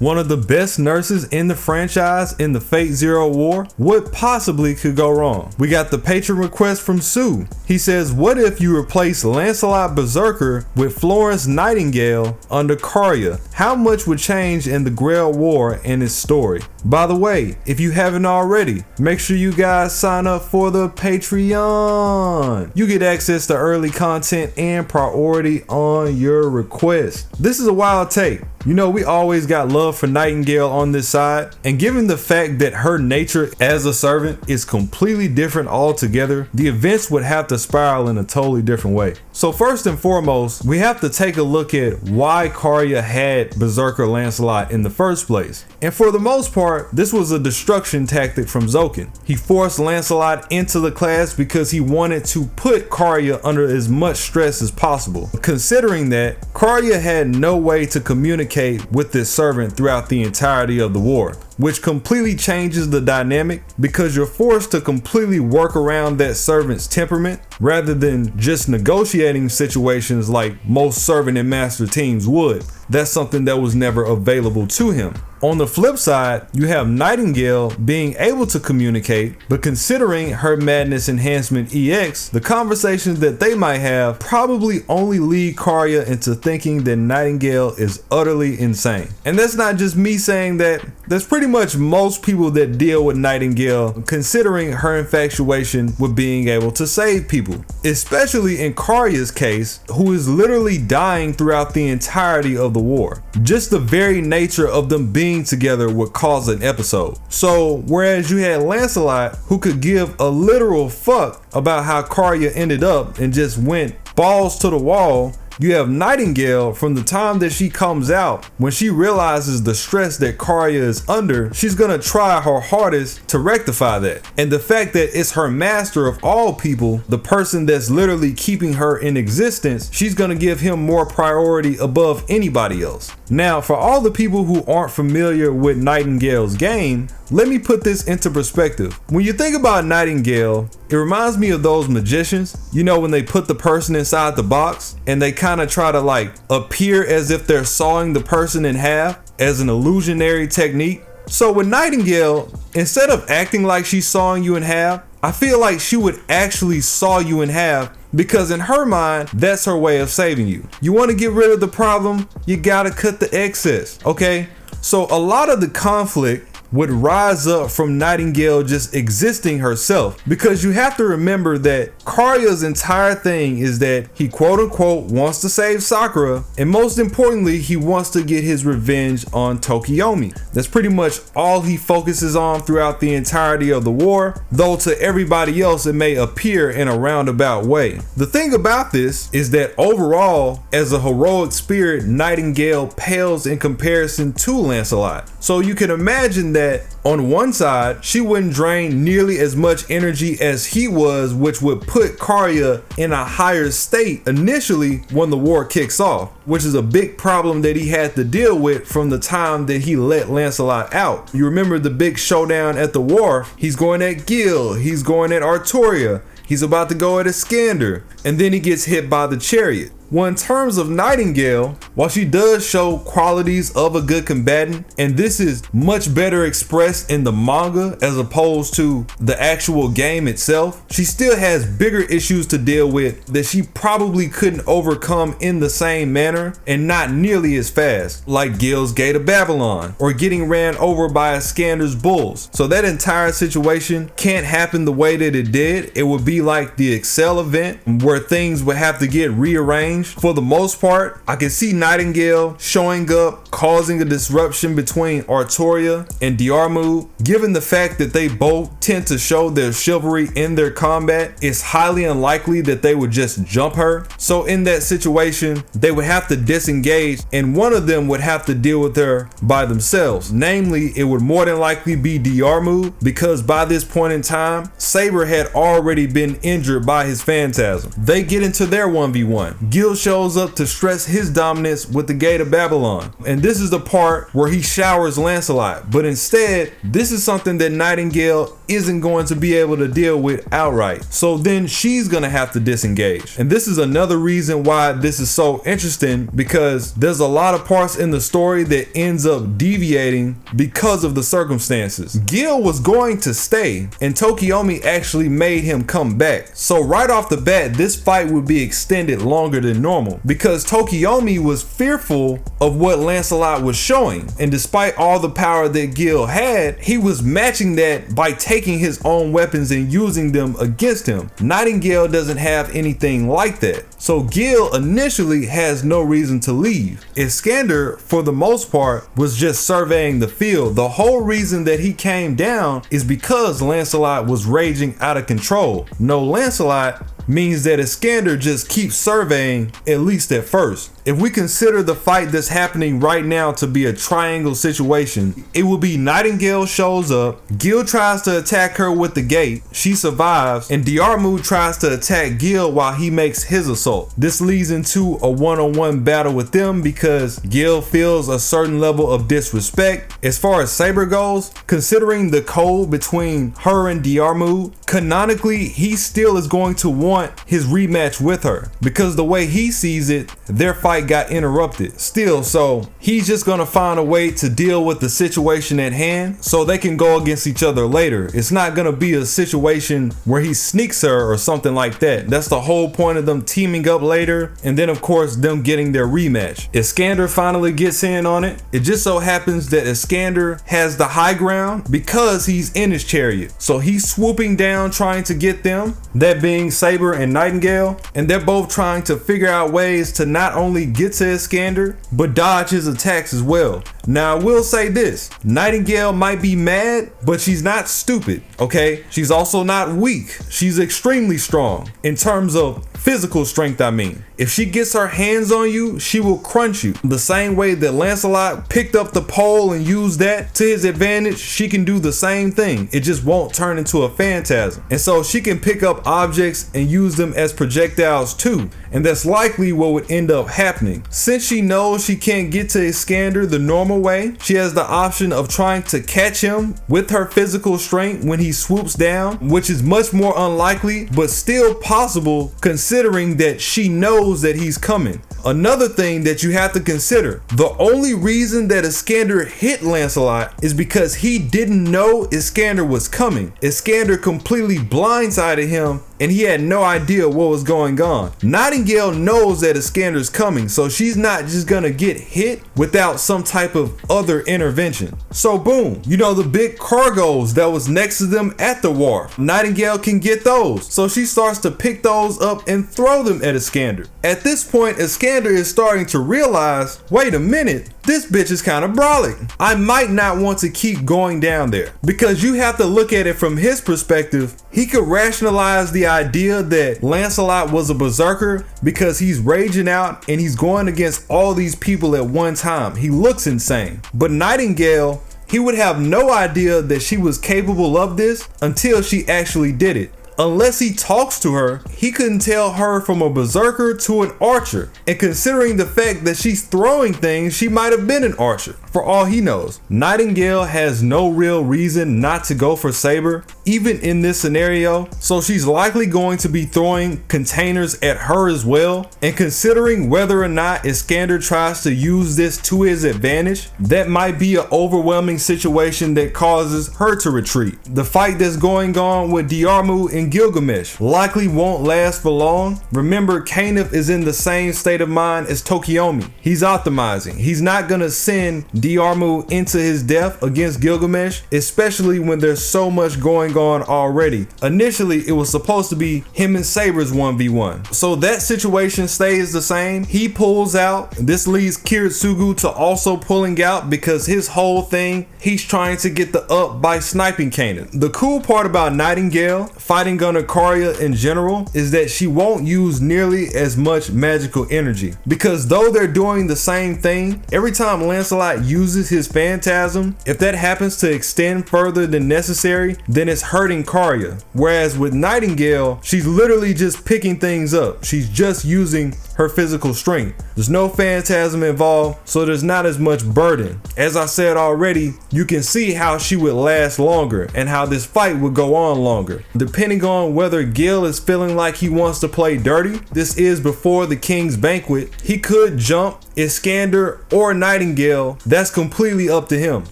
one of the best nurses in the franchise in the Fate Zero War, what possibly could go wrong? We got the patron request from Sue. He says, what if you replace Lancelot Berserker with Florence Nightingale under Kariya? How much would change in the Grail War and its story? By the way, if you haven't already, make sure you guys sign up for the Patreon. You get access to early content and priority on your request. This is a wild take. You know, we always got love for Nightingale on this side, and given the fact that her nature as a servant is completely different altogether, the events would have to spiral in a totally different way. So first and foremost, we have to take a look at why Kariya had Berserker Lancelot in the first place. And for the most part, this was a destruction tactic from Zoken. He forced Lancelot into the class because he wanted to put Kariya under as much stress as possible. Considering that, Kariya had no way to communicate with this servant throughout the entirety of the war, which completely changes the dynamic because you're forced to completely work around that servant's temperament rather than just negotiating situations like most servant and master teams would. That's something that was never available to him. On the flip side, you have Nightingale being able to communicate, but considering her Madness Enhancement EX, the conversations that they might have probably only lead Kariya into thinking that Nightingale is utterly insane. And that's not just me saying that, that's pretty much most people that deal with Nightingale, considering her infatuation with being able to save people. Especially in Kariya's case, who is literally dying throughout the entirety of the war. Just the very nature of them being together would cause an episode. So whereas you had Lancelot, who could give a literal fuck about how Kariya ended up and just went balls to the wall, you have Nightingale from the time that she comes out. When she realizes the stress that Kariya is under, she's gonna try her hardest to rectify that. And the fact that it's her master of all people, the person that's literally keeping her in existence, she's gonna give him more priority above anybody else. Now, for all the people who aren't familiar with Nightingale's game, let me put this into perspective. When you think about Nightingale, it reminds me of those magicians, you know, when they put the person inside the box and they kind of try to like appear as if they're sawing the person in half as an illusionary technique. So with Nightingale, instead of acting like she's sawing you in half, I feel like she would actually saw you in half, because in her mind, that's her way of saving you. You want to get rid of the problem, you gotta cut the excess, okay? So a lot of the conflict would rise up from Nightingale just existing herself, because you have to remember that Kariya's entire thing is that he quote unquote wants to save Sakura, and most importantly, he wants to get his revenge on Tokiomi. That's pretty much all he focuses on throughout the entirety of the war, though to everybody else it may appear in a roundabout way. The thing about this is that overall, as a heroic spirit, Nightingale pales in comparison to Lancelot. So you can imagine that on one side, she wouldn't drain nearly as much energy as he was, which would put Kariya in a higher state initially when the war kicks off, which is a big problem that he had to deal with from the time that he let Lancelot out. You remember the big showdown at the Wharf? He's going at Gil, he's going at Artoria, he's about to go at Iskandar, and then he gets hit by the chariot. Well, in terms of Nightingale, while she does show qualities of a good combatant, and this is much better expressed in the manga as opposed to the actual game itself, she still has bigger issues to deal with that she probably couldn't overcome in the same manner and not nearly as fast, like Gil's Gate of Babylon or getting ran over by Iskandar's bulls. So that entire situation can't happen the way that it did. It would be like the Excel event where things would have to get rearranged. For the most part, I can see Nightingale showing up, causing a disruption between Artoria and Diarmuid. Given the fact that they both tend to show their chivalry in their combat, it's highly unlikely that they would just jump her. So in that situation, they would have to disengage and one of them would have to deal with her by themselves. Namely, it would more than likely be Diarmuid, because by this point in time, Saber had already been injured by his phantasm. They get into their 1v1. Gil shows up to stress his dominance with the Gate of Babylon, and this is the part where he showers Lancelot, but instead this is something that Nightingale isn't going to be able to deal with outright. So then she's gonna have to disengage. And this is another reason why this is so interesting, because there's a lot of parts in the story that ends up deviating because of the circumstances. Gil was going to stay, and Tokiomi actually made him come back. So right off the bat, this fight would be extended longer than normal because Tokiomi was fearful of what Lancelot was showing. And despite all the power that Gil had, he was matching that by taking his own weapons and using them against him. Nightingale doesn't have anything like that. So Gil initially has no reason to leave. Iskandar, for the most part, was just surveying the field. The whole reason that he came down is because Lancelot was raging out of control. No Lancelot means that Iskandar just keeps surveying, at least at first. If we consider the fight that's happening right now to be a triangle situation, it will be Nightingale shows up, Gil tries to attack her with the gate, she survives, and Diarmu tries to attack Gil while he makes his assault. This leads into a one-on-one battle with them because Gil feels a certain level of disrespect. As far as Saber goes, considering the code between her and Diarmu, canonically he still is going to want his rematch with her because the way he sees it, their fight got interrupted still, so he's just gonna find a way to deal with the situation at hand so they can go against each other later. It's not gonna be a situation where he sneaks her or something like that. That's the whole point of them teaming up later, and then of course them getting their rematch. Iskandar finally gets in on it. It just so happens that Iskandar has the high ground because he's in his chariot, so he's swooping down trying to get them, that being Saber and Nightingale, and they're both trying to figure out ways to not only get to Iskandar but dodge his attacks as well. Now I will say this, Nightingale might be mad, but she's not stupid, okay? She's also not weak. She's extremely strong in terms of physical strength, I mean. If she gets her hands on you, she will crunch you. The same way that Lancelot picked up the pole and used that to his advantage, she can do the same thing. It just won't turn into a phantasm. And so she can pick up objects and use them as projectiles too. And that's likely what would end up happening. Since she knows she can't get to Iskandar the normal way, she has the option of trying to catch him with her physical strength when he swoops down, which is much more unlikely, but still possible considering that she knows that he's coming. Another thing that you have to consider, the only reason that Iskandar hit Lancelot is because he didn't know Iskandar was coming. Iskandar completely blindsided him and he had no idea what was going on. Nightingale knows that Iskandar's coming, so she's not just gonna get hit without some type of other intervention. So boom, you know, the big cargoes that was next to them at the wharf, Nightingale can get those. So she starts to pick those up and throw them at Iskandar. At this point, Iskandar is starting to realize, wait a minute, this bitch is kind of brolic. I might not want to keep going down there, because you have to look at it from his perspective. He could rationalize the idea that Lancelot was a berserker because he's raging out and he's going against all these people at one time. He looks insane. But Nightingale, he would have no idea that she was capable of this until she actually did it. Unless he talks to her, he couldn't tell her from a berserker to an archer. And considering the fact that she's throwing things, she might have been an archer, for all he knows. Nightingale has no real reason not to go for Saber, even in this scenario, so she's likely going to be throwing containers at her as well. And considering whether or not Iskandar tries to use this to his advantage, that might be an overwhelming situation that causes her to retreat. The fight that's going on with Diarmu and Gilgamesh likely won't last for long. Remember, Canif is in the same state of mind as Tokiomi. He's optimizing. He's not gonna send Diarmu into his death against Gilgamesh, especially when there's so much going on already. Initially, it was supposed to be him and Saber's 1v1. So that situation stays the same. He pulls out. This leads Kiritsugu to also pulling out because his whole thing, he's trying to get the up by sniping Canif. The cool part about Nightingale fighting under Kariya in general is that she won't use nearly as much magical energy, because though they're doing the same thing, every time Lancelot uses his phantasm, if that happens to extend further than necessary, then it's hurting Kariya. Whereas with Nightingale, she's literally just picking things up. She's just using her physical strength. There's no phantasm involved, so there's not as much burden. As I said already, you can see how she would last longer and how this fight would go on longer. Depending on whether Gil is feeling like he wants to play dirty, this is before the King's Banquet, he could jump Iskandar or Nightingale. That's completely up to him.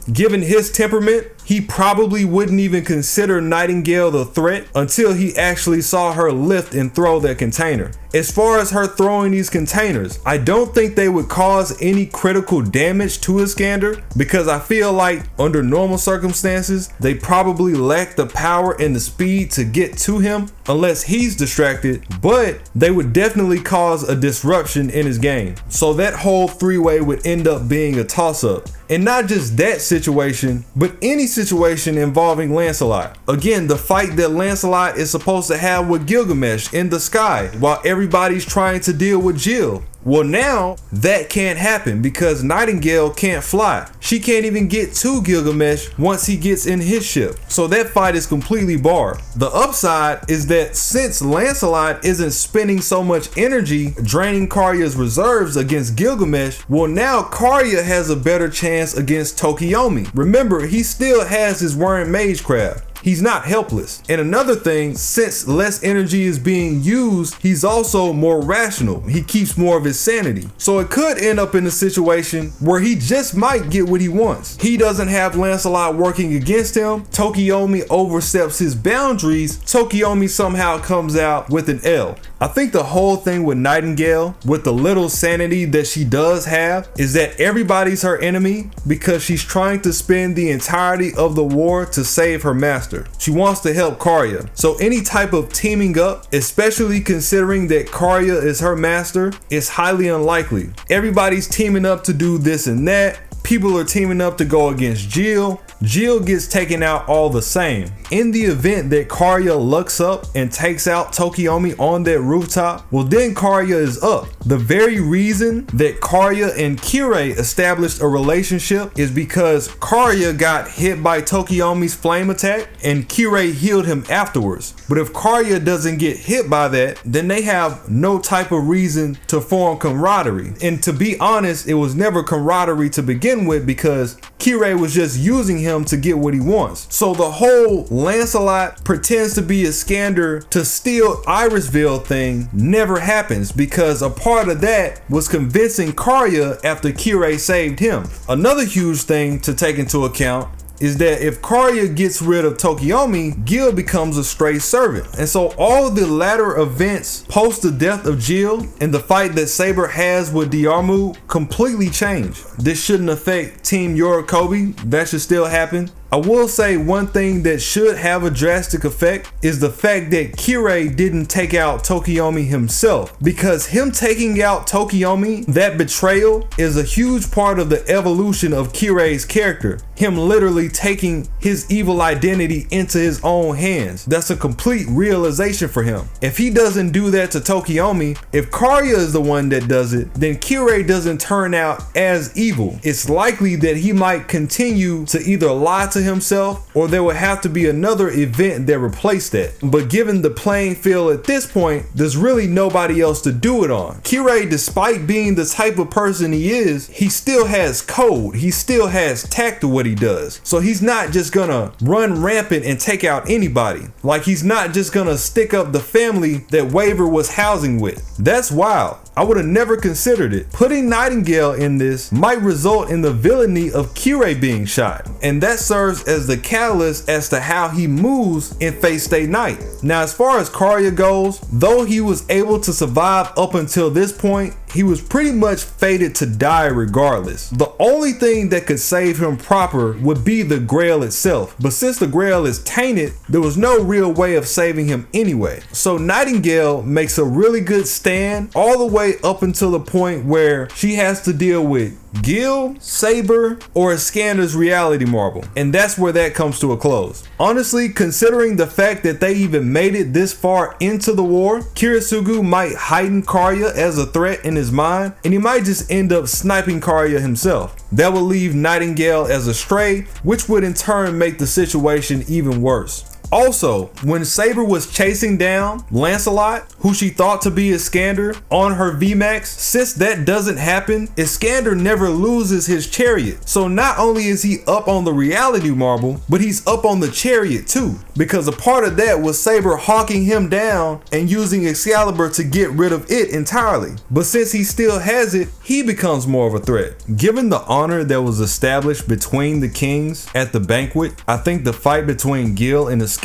Given his temperament, he probably wouldn't even consider Nightingale the threat until he actually saw her lift and throw that container. As far as her throwing these containers, I don't think they would cause any critical damage to Iskandar, because I feel like under normal circumstances, they probably lack the power and the speed to get to him unless he's distracted, but they would definitely cause a disruption in his game. So that whole three-way would end up being a toss-up. And not just that situation, but any situation involving Lancelot. Again, the fight that Lancelot is supposed to have with Gilgamesh in the sky while everybody's trying to deal with Jill. Well, now that can't happen because Nightingale can't fly. She can't even get to Gilgamesh once he gets in his ship. So that fight is completely barred. The upside is that since Lancelot isn't spending so much energy draining Kariya's reserves against Gilgamesh, well, now Kariya has a better chance against Tokiomi. Remember, he still has his Worm Magecraft. He's not helpless. And another thing, since less energy is being used, he's also more rational. He keeps more of his sanity. So it could end up in a situation where he just might get what he wants. He doesn't have Lancelot working against him. Tokiomi oversteps his boundaries. Tokiomi somehow comes out with an L. I think the whole thing with Nightingale, with the little sanity that she does have, is that everybody's her enemy because she's trying to spend the entirety of the war to save her master. She wants to help Kariya. So any type of teaming up, especially considering that Kariya is her master, is highly unlikely. Everybody's teaming up to do this and that. People are teaming up to go against Jill. Jill gets taken out all the same. In the event that Kariya lucks up and takes out Tokiomi on that rooftop, well then Kariya is up. The very reason that Kariya and Kirei established a relationship is because Kariya got hit by Tokiomi's flame attack and Kirei healed him afterwards. But if Kariya doesn't get hit by that, then they have no type of reason to form camaraderie. And to be honest, it was never camaraderie to begin with because Kirei was just using him to get what he wants. So the whole Lancelot pretends to be Iskandar to steal Irisville thing never happens because a part of that was convincing Kariya after Kirei saved him. Another huge thing to take into account is that if Kariya gets rid of Tokiomi, Gil becomes a stray servant. And so all the latter events post the death of Jill and the fight that Saber has with Diarmu completely change. This shouldn't affect Team Yorikobi. That should still happen. I will say one thing that should have a drastic effect is the fact that Kirei didn't take out Tokiomi himself, because him taking out Tokiomi, that betrayal, is a huge part of the evolution of Kirei's character. Him literally taking his evil identity into his own hands. That's a complete realization for him. If he doesn't do that to Tokiomi, if Kariya is the one that does it, then Kirei doesn't turn out as evil. It's likely that he might continue to either lie to himself or there would have to be another event that replaced that. But given the playing field at this point, there's really nobody else to do it on. Kirei, despite being the type of person he is, he still has code. He still has tact to what he does. So he's not just gonna run rampant and take out anybody. Like he's not just gonna stick up the family that Waver was housing with. That's wild. I would have never considered it. Putting Nightingale in this might result in the villainy of Kirei being shot, and that serves as the catalyst as to how he moves in Fate Stay Night. Now, as far as Kariya goes, though he was able to survive up until this point, he was pretty much fated to die regardless. The only thing that could save him proper would be the Grail itself, but since the Grail is tainted, there was no real way of saving him anyway. So Nightingale makes a really good stand all the way up until the point where she has to deal with Gil, Saber, or Iskandar's reality marble. And that's where that comes to a close. Honestly, considering the fact that they even made it this far into the war, Kiritsugu might heighten Kariya as a threat in his mind, and he might just end up sniping Kariya himself. That would leave Nightingale as a stray, which would in turn make the situation even worse. Also, when Saber was chasing down Lancelot, who she thought to be Iskandar, on her VMAX, since that doesn't happen, Iskandar never loses his chariot. So not only is he up on the reality marble, but he's up on the chariot too, because a part of that was Saber hawking him down and using Excalibur to get rid of it entirely. But since he still has it, he becomes more of a threat. Given the honor that was established between the kings at the banquet, I think the fight between Gil and Iskandar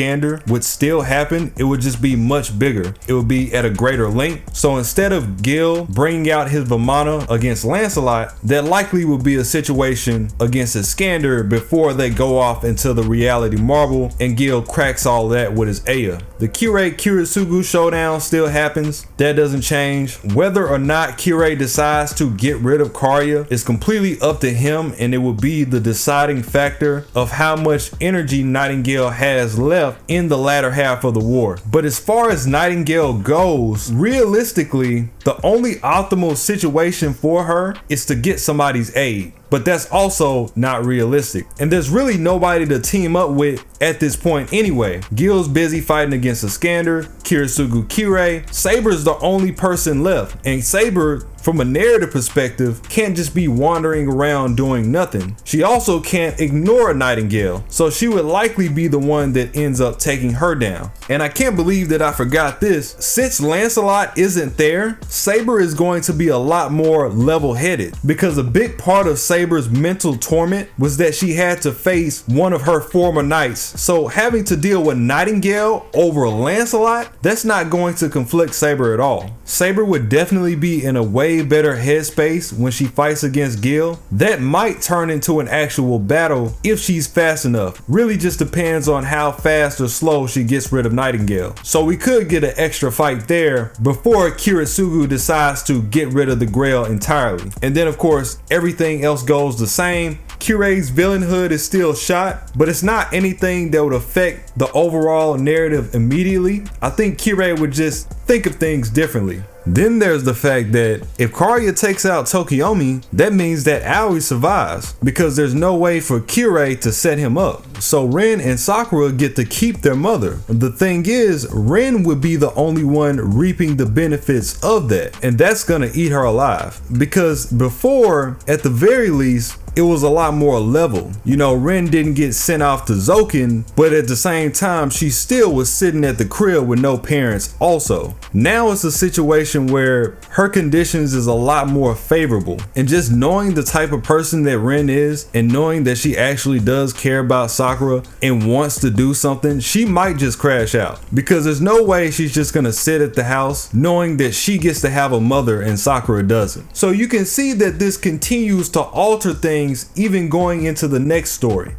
would still happen. It would just be much bigger. It would be at a greater length. So instead of Gil bringing out his Vimana against Lancelot, that likely would be a situation against Iskandar before they go off into the reality marble and Gil cracks all that with his Aya. The Kiritsugu showdown still happens. That doesn't change. Whether or not Kirei decides to get rid of Kariya is completely up to him, and it will be the deciding factor of how much energy Nightingale has left in the latter half of the war. But as far as Nightingale goes, realistically, the only optimal situation for her is to get somebody's aid. But that's also not realistic. And there's really nobody to team up with at this point anyway. Gil's busy fighting against Iskandar, Kiritsugu Kirei. Saber's the only person left. And Saber, from a narrative perspective, can't just be wandering around doing nothing. She also can't ignore Nightingale. So she would likely be the one that ends up taking her down. And I can't believe that I forgot this. Since Lancelot isn't there, Saber is going to be a lot more level-headed, because a big part of Saber's mental torment was that she had to face one of her former knights. So having to deal with Nightingale over Lancelot, that's not going to conflict Saber at all. Saber would definitely be in a way better headspace when she fights against Gil. That might turn into an actual battle if she's fast enough. Really just depends on how fast or slow she gets rid of Nightingale. So we could get an extra fight there before Kiritsugu decides to get rid of the Grail entirely. And then of course everything else goes the same. Kirei's villainhood is still shot, but it's not anything that would affect the overall narrative immediately. I think Kirei would just think of things differently. Then there's the fact that if Kariya takes out Tokiomi, that means that Aoi survives, because there's no way for Kirei to set him up. So Rin and Sakura get to keep their mother. The thing is, Rin would be the only one reaping the benefits of that, and that's gonna eat her alive. Because before, at the very least, it was a lot more level. You know, Rin didn't get sent off to Zoken, but at the same time, she still was sitting at the crib with no parents also. Now it's a situation where her conditions is a lot more favorable. And just knowing the type of person that Rin is, and knowing that she actually does care about Sakura and wants to do something, she might just crash out. Because there's no way she's just gonna sit at the house knowing that she gets to have a mother and Sakura doesn't. So you can see that this continues to alter things even going into the next story.